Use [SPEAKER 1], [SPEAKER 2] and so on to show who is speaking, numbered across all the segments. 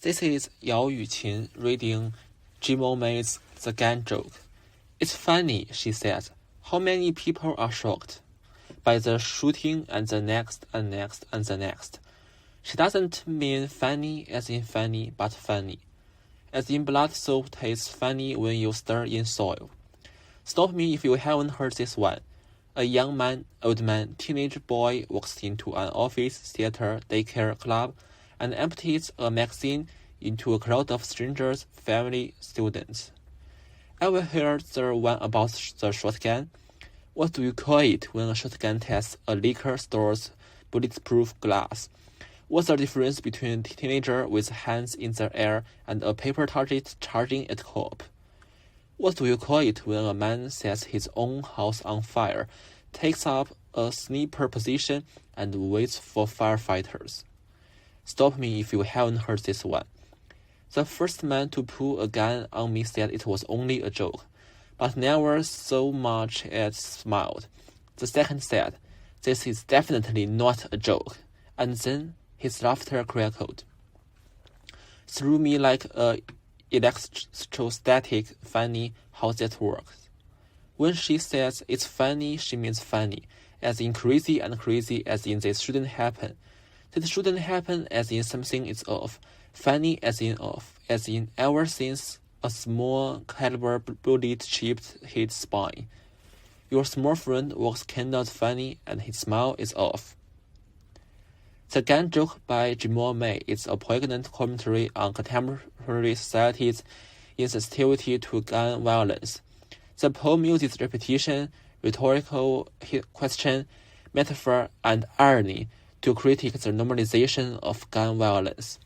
[SPEAKER 1] This is Yao Yuqin reading Jimo May's The Gun Joke. It's funny, she said. How many people are shocked by the shooting and the next and next and the next? She doesn't mean funny as in funny, but funny. As in blood soup tastes funny when you stir in soil. Stop me if you haven't heard this one. A young man, old man, teenage boy walks into an office, theater, daycare, club, and empties a magazine into a crowd of strangers, family, students. Ever heard the one about the shotgun? What do you call it when a shotgun tests a liquor store's bulletproof glass? What's the difference between a teenager with hands in the air and a paper target charging at a cop? What do you call it when a man sets his own house on fire, takes up a sniper position, and waits for firefighters? Stop me if you haven't heard this one. The first man to pull a gun on me said it was only a joke, but never so much as smiled. The second said, "This is definitely not a joke," and then his laughter crackled through me like a electrostatic. Funny how that works. When she says it's funny, she means funny, as in crazy, and crazy as in this shouldn't happen. This shouldn't happen as in something is off. Funny as in off, as in ever since a small caliber bullet chipped his spine. Your small friend walks kinda funny and his smile is off. The Gun Joke by Jimo May is a poignant commentary on contemporary society's insensitivity to gun violence. The poem uses repetition, rhetorical question, metaphor, and irony to critique the normalization of gun violence.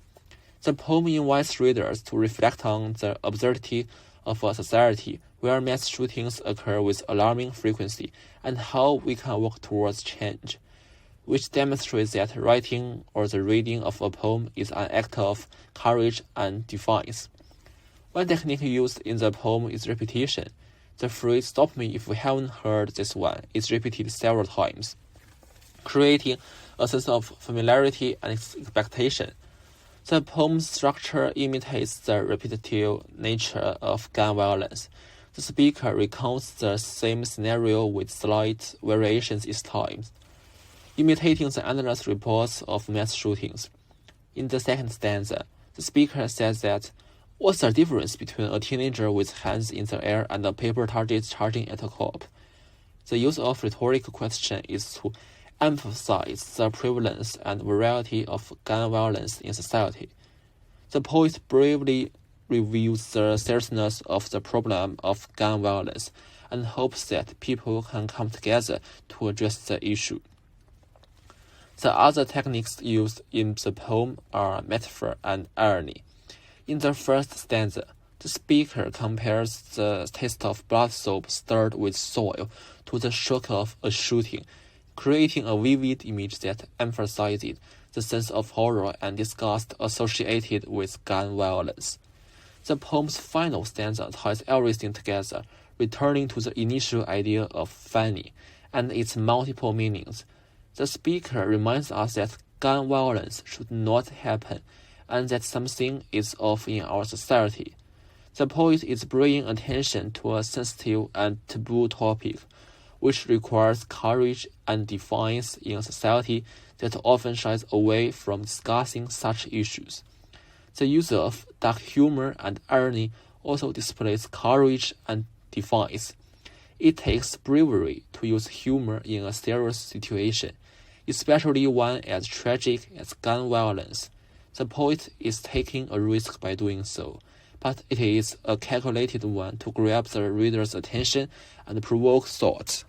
[SPEAKER 1] The poem invites readers to reflect on the absurdity of a society where mass shootings occur with alarming frequency and how we can work towards change, which demonstrates that writing or the reading of a poem is an act of courage and defiance. One technique used in the poem is repetition. The phrase "stop me if you haven't heard this one" is repeated several times, creating a sense of familiarity and expectation. The poem's structure imitates the repetitive nature of gun violence. The speaker recounts the same scenario with slight variations each time, imitating the endless reports of mass shootings. In the second stanza, the speaker says that, "What's the difference between a teenager with hands in the air and a paper target charging at a cop?" The use of rhetorical question is to emphasize the prevalence and variety of gun violence in society. The poet bravely reveals the seriousness of the problem of gun violence and hopes that people can come together to address the issue. The other techniques used in the poem are metaphor and irony. In the first stanza, the speaker compares the taste of blood soap stirred with soil to the shock of a shooting, creating a vivid image that emphasizes the sense of horror and disgust associated with gun violence. The poem's final stanza ties everything together, returning to the initial idea of funny and its multiple meanings. The speaker reminds us that gun violence should not happen and that something is off in our society. The poet is bringing attention to a sensitive and taboo topic, which requires courage and defiance in a society that often shies away from discussing such issues. The use of dark humor and irony also displays courage and defiance. It takes bravery to use humor in a serious situation, especially one as tragic as gun violence. The poet is taking a risk by doing so, but it is a calculated one to grab the reader's attention and provoke thought.